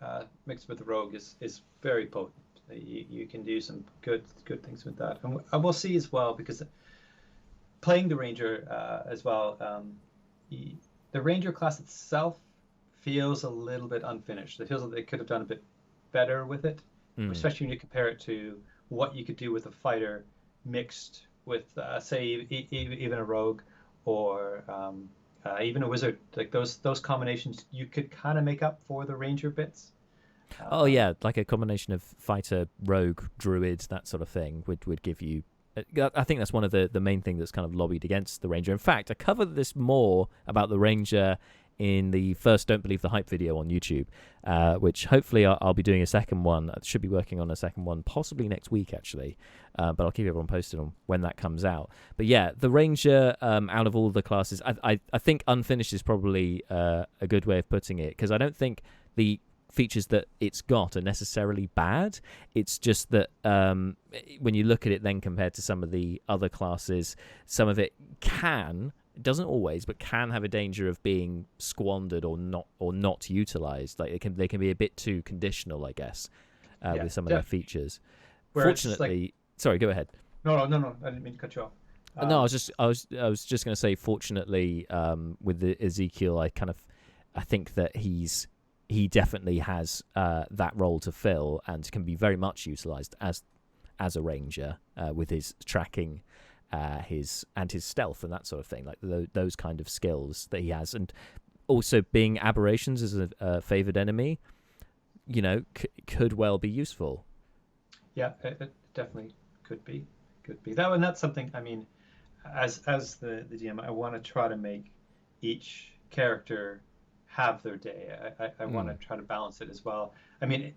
mixed with a rogue is very potent. You can do some good things with that, and we'll see as well, because playing the ranger as well, the ranger class itself feels a little bit unfinished. It feels like they could have done a bit better with it, especially when you compare it to what you could do with a fighter mixed with, say, even a rogue or even a wizard. Like those combinations, you could kind of make up for the ranger bits. Like a combination of fighter, rogue, druid, that sort of thing would give you. I think that's one of the main things that's kind of lobbied against the ranger. In fact, I covered this more about the ranger in the first Don't Believe the Hype video on YouTube, which hopefully I'll be doing a second one. I should be working on a second one possibly next week, actually, but I'll keep everyone posted on when that comes out. But yeah, the ranger, out of all the classes, I think unfinished is probably a good way of putting it, because I don't think the features that it's got are necessarily bad. It's just that when you look at it then compared to some of the other classes, some of it doesn't always, but can have a danger of being squandered or not utilized. Like they can be a bit too conditional, I guess, with some of their features. Fortunately, sorry, go ahead. No, I didn't mean to cut you off. No, I was just going to say, fortunately, with the Ezekiel, I think that he definitely has that role to fill and can be very much utilized as a ranger with his tracking, his stealth and that sort of thing, like those kind of skills that he has, and also being aberrations as a favored enemy, could well be useful. Yeah, it definitely could be that, and that's something. I mean, as the DM, I want to try to make each character have their day. I want to try to balance it as well. I mean,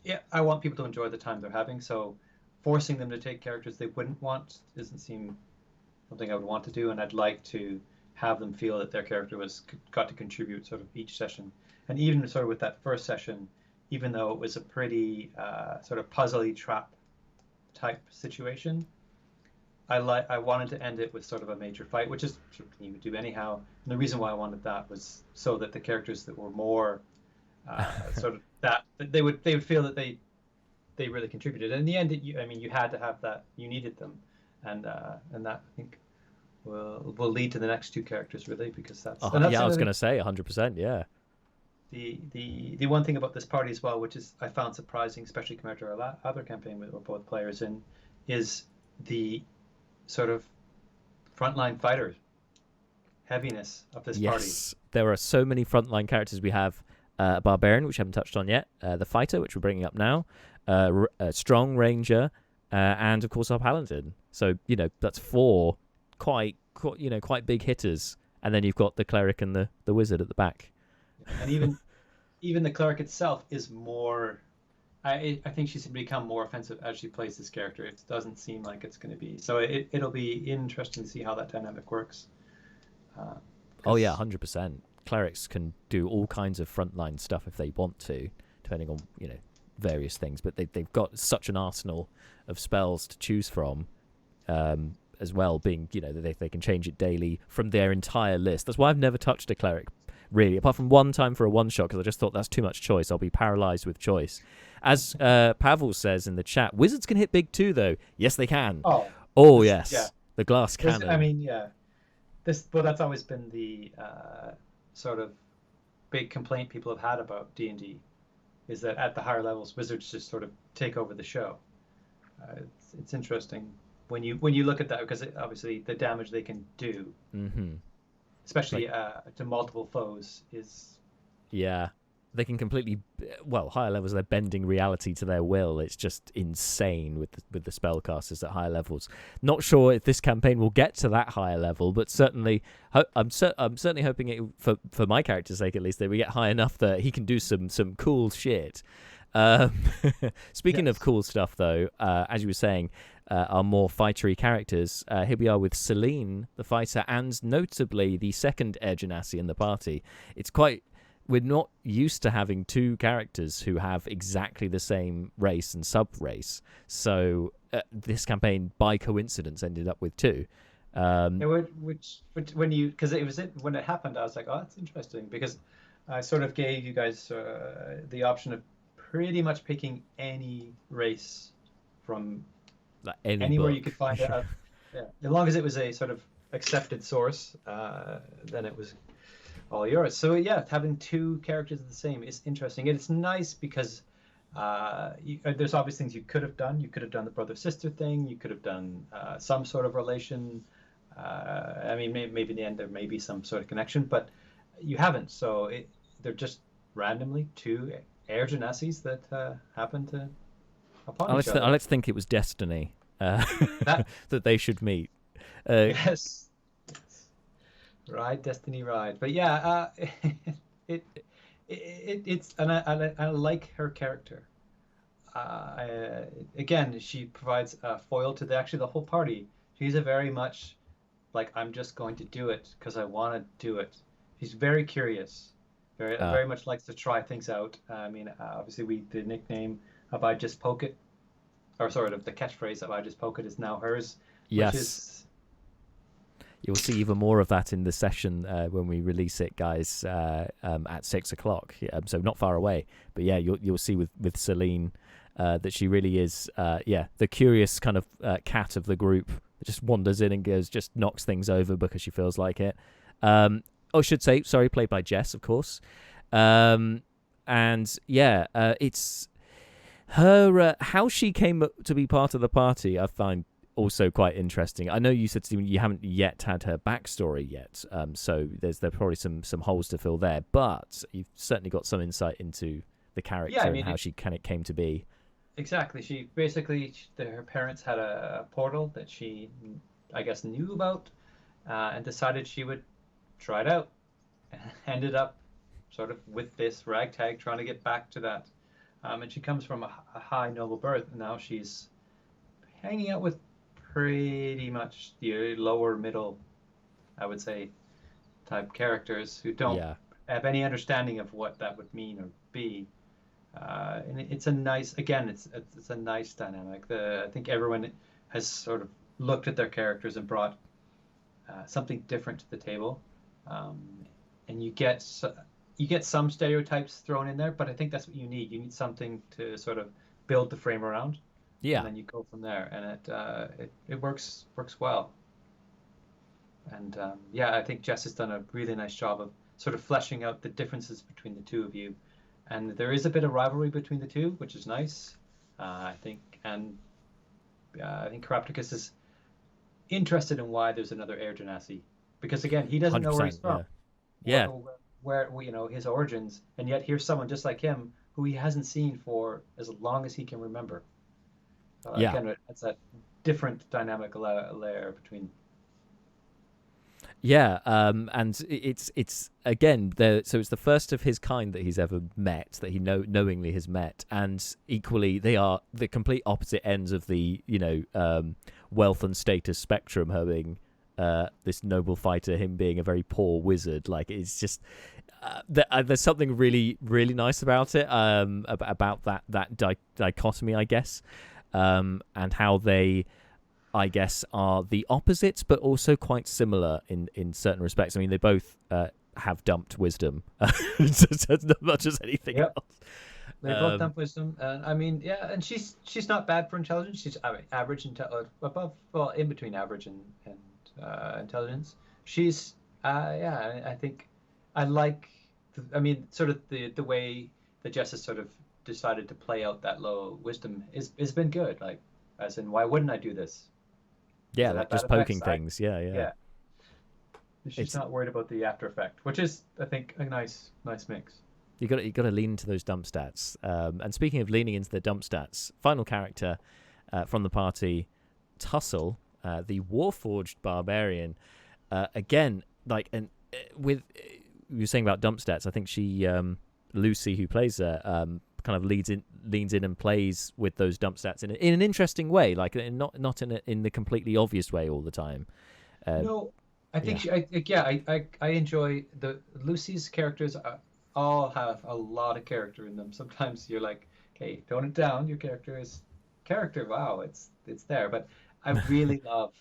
yeah, I want people to enjoy the time they're having. So forcing them to take characters they wouldn't want doesn't seem something I would want to do, and I'd like to have them feel that their character was got to contribute sort of each session, and even sort of with that first session, even though it was a pretty sort of puzzly trap type situation, I wanted to end it with sort of a major fight, which is something you would do anyhow. And the reason why I wanted that was so that the characters that were more sort of that they would feel that they really contributed. And in the end, I mean, you had to have that. You needed them, and that I think will lead to the next two characters really, because that's yeah, I was going to say 100%. Yeah. The one thing about this party as well, which is I found surprising, especially compared to our other campaign we were both players in, is the sort of frontline fighter heaviness of this party. Yes, there are so many frontline characters. We have a barbarian, which I haven't touched on yet, the fighter, which we're bringing up now, a strong ranger, and of course our paladin. So that's four quite big hitters, and then you've got the cleric and the wizard at the back. And even the cleric itself is more. I think she's become more offensive as she plays this character. It doesn't seem like it's going to be. So it'll be interesting to see how that dynamic works. Oh yeah, 100%. Clerics can do all kinds of frontline stuff if they want to, depending on various things. But they've got such an arsenal of spells to choose from, as well. Being they can change it daily from their entire list. That's why I've never touched a cleric, really, apart from one time for a one shot, because I just thought that's too much choice. I'll be paralyzed with choice. As Pavel says in the chat, wizards can hit big too, though. Yes, they can. Oh yes, yeah. The glass cannon. I mean, yeah. That's always been the sort of big complaint people have had about D&D, is that at the higher levels, wizards just sort of take over the show. It's interesting when you look at that, because obviously the damage they can do, especially to multiple foes, is they can completely higher levels. They're bending reality to their will. It's just insane with the spellcasters at higher levels. Not sure if this campaign will get to that higher level, but certainly I'm certainly hoping it for my character's sake at least, that we get high enough that he can do some cool shit. Speaking of cool stuff, though, as you were saying, our more fightery characters. Here we are with Celine, the fighter, and notably the second Air Genasi in the party. We're not used to having two characters who have exactly the same race and sub-race. So this campaign, by coincidence, ended up with two. Which when it happened, I was like, oh, that's interesting, because I sort of gave you guys the option of pretty much picking any race from anywhere you could find it. As long as it was a sort of accepted source, then it was all yours. So yeah, having two characters the same is interesting. It's nice because there's obvious things you could have done. You could have done the brother-sister thing. You could have done some sort of relation. I mean, maybe in the end there may be some sort of connection, but you haven't. So they're just randomly two Air Genasis that happen to upon each other. I like to think it was destiny that they should meet. Yes. Ride, destiny ride. But yeah, it's and I like her character. Again, she provides a foil to the whole party. She's a very much like, I'm just going to do it because I want to do it. She's very curious, very much likes to try things out. I mean, obviously the nickname of I Just Poke It, or sort of the catchphrase of I Just Poke It, is now hers. Yes. Which is, you'll see even more of that in the session when we release it, guys, at 6:00. So not far away. But yeah, you'll see with Celine that she really is, the curious kind of cat of the group that just wanders in and just knocks things over because she feels like it. I should say, sorry, played by Jess, of course. It's her how she came to be part of the party. I find also quite interesting. I know you said, Stephen, you haven't yet had her backstory yet, so there's probably some holes to fill there, but you've certainly got some insight into the character and how she came to be. Exactly. She basically, her parents had a portal that she, I guess, knew about, and decided she would try it out. Ended up sort of with this ragtag trying to get back to that and she comes from a high noble birth, and now she's hanging out with pretty much the lower middle, I would say, type characters who don't Yeah. have any understanding of what that would mean or be. And it's a nice, again, it's a nice dynamic. I think everyone has sort of looked at their characters and brought something different to the table, um, and you get some stereotypes thrown in there, but I think that's what you need. You need something to sort of build the frame around, and Yeah. then you go from there, and it works well. And yeah, I think Jess has done a really nice job of sort of fleshing out the differences between the two of you, and there is a bit of rivalry between the two, which is nice, I think. And I think Carapticus is interested in why there's another Air Genasi, because again, he doesn't know where he's 100%. from, Yeah. where, Yeah. his origins, and yet here's someone just like him who he hasn't seen for as long as he can remember. Yeah. Again, it's a different dynamic layer between. Yeah, and it's again so it's the first of his kind that he's ever met, that he knowingly has met, and equally they are the complete opposite ends of the wealth and status spectrum. Her being this noble fighter, him being a very poor wizard. Like, it's just there's something really really nice about it, about that dichotomy, I guess, and how they, I guess, are the opposites, but also quite similar in certain respects. I mean, they both have dumped wisdom, not just anything Yep. else. They both dump wisdom, and I mean, yeah, and she's not bad for intelligence. She's average above, well, in between average and intelligence. She's yeah, I think I like. I mean, sort of the way that Jess has sort of decided to play out that low wisdom has been good. Like, as in, why wouldn't I do this? Yeah, Does it like have just bad effects? poking things. Yeah. Yeah. She's It's not worried about the after effect, which is, I think, a nice mix. you got to lean into those dump stats. And speaking of leaning into the dump stats, final character from the party, Tussle, the Warforged barbarian. Again, like, and with you were saying about dump stats, I think she Lucy, who plays her, kind of leans in and plays with those dump stats in an interesting way, like not in the completely obvious way all the time. No, I think I enjoy the Lucy's characters. All have a lot of character in them. Sometimes you're like, okay, tone it down. Your character is character. Wow, it's there. But I really love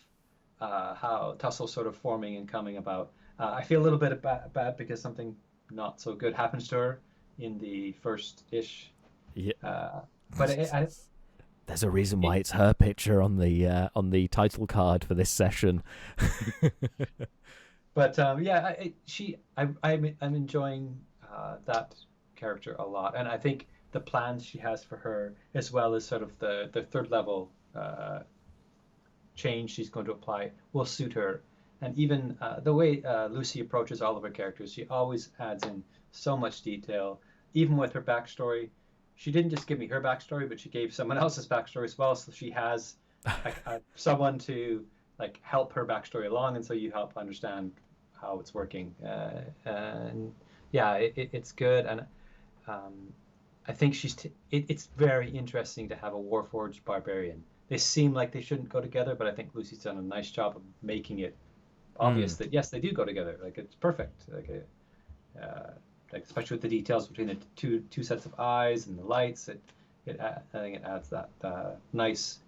how Tussle's sort of forming and coming about. I feel a little bit bad because something not so good happens to her in the first-ish. Yeah. But there's a reason why it's her picture on the title card for this session. But yeah, I'm enjoying that character a lot, and I think the plans she has for her, as well as sort of the third level change she's going to apply, will suit her. And even the way Lucy approaches all of her characters, she always adds in so much detail. Even with her backstory, she didn't just give me her backstory, but she gave someone else's backstory as well. So she has someone to like help her backstory along, and so you help understand how it's working. And yeah, it's good, and I think it's very interesting to have a Warforged barbarian. They seem like they shouldn't go together, but I think Lucy's done a nice job of making it obvious that yes, they do go together. Like, it's perfect. Like especially with the details between the two sets of eyes and the lights, I think it adds that nice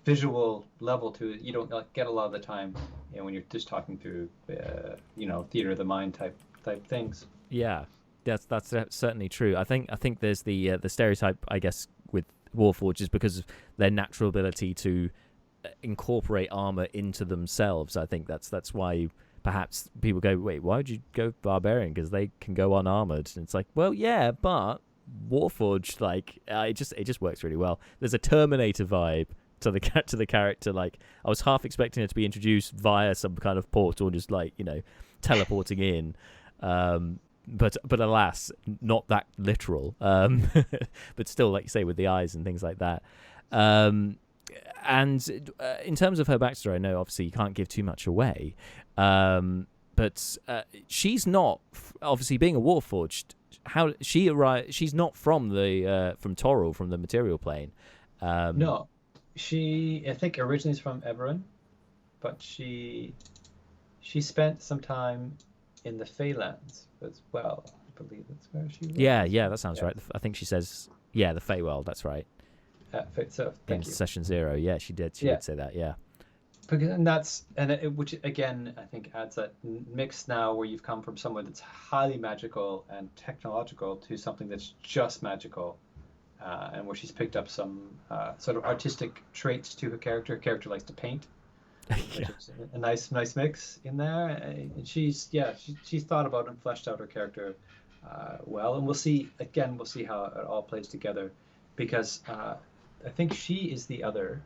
visual level to it. You don't get a lot of the time, when you're just talking through theater of the mind type things. Yeah, that's certainly true. I think there's the stereotype, I guess, with Warforged because of their natural ability to incorporate armor into themselves. I think that's why perhaps people go, wait, why would you go barbarian? Because they can go unarmored. And it's like, well, yeah, but Warforged, like, it just works really well. There's a Terminator vibe to the character. Like, I was half expecting it to be introduced via some kind of portal, just like, teleporting in. But alas, not that literal. But still, like you say, with the eyes and things like that. And in terms of her backstory, I know obviously you can't give too much away. But she's not, obviously being a Warforged, how she arrived. She's not from the from Toril, from the material plane. No, she I think originally is from Eberron, but she spent some time in the Feylands as well. I believe that's where she was. Yeah, that sounds right. I think she says, the Feywild. That's right. So In session 0, yeah, she did. She did say that. Yeah. Because which again I think adds that mix now where you've come from someone that's highly magical and technological to something that's just magical, and where she's picked up some sort of artistic traits to her character. Her character likes to paint. A nice mix in there, and she's thought about and fleshed out her character well, and we'll see how it all plays together, because I think she is the other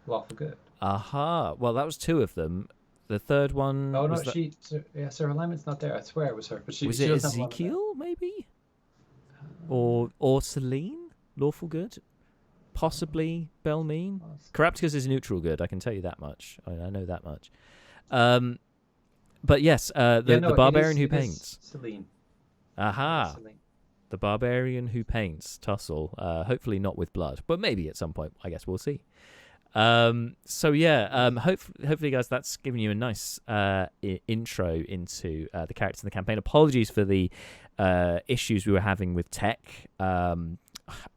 lawful good. Aha. Well, that was 2 of them. The third one. Oh no, Sir Alignment's not there. I swear it was her. But was it Ezekiel, maybe? Or Celine, lawful good? Possibly Belmine. Carapticus is neutral good. I can tell you that much. I know that much. But yes, the barbarian who paints. Celine. Aha. The barbarian who paints Tussle. Hopefully not with blood, but maybe at some point. I guess we'll see. Hopefully, guys, that's given you a nice intro into the characters in the campaign. Apologies for the issues we were having with tech.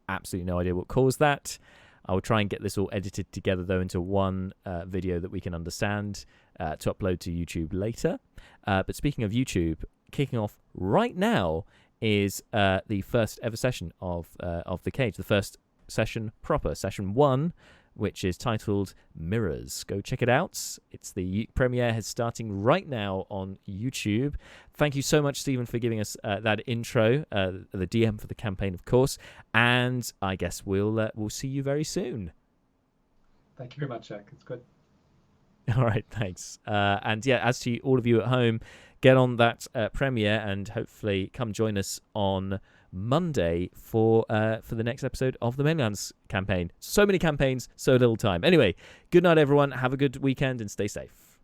Absolutely no idea what caused that. I will try and get this all edited together, though, into one video that we can understand to upload to YouTube later. But speaking of YouTube, kicking off right now is the first ever session of the Cage, the first session proper, session 1, which is titled Mirrors. Go check it out. It's the premiere is starting right now on YouTube. Thank you so much, Stephen, for giving us that intro, the DM for the campaign, of course. And I guess we'll see you very soon. Thank you very much, Jack. It's good. All right, thanks. And yeah, as to all of you at home, get on that premiere and hopefully come join us on Monday for the next episode of the Mainlands campaign. So many campaigns, so little time. Anyway, good night, everyone. Have a good weekend and stay safe.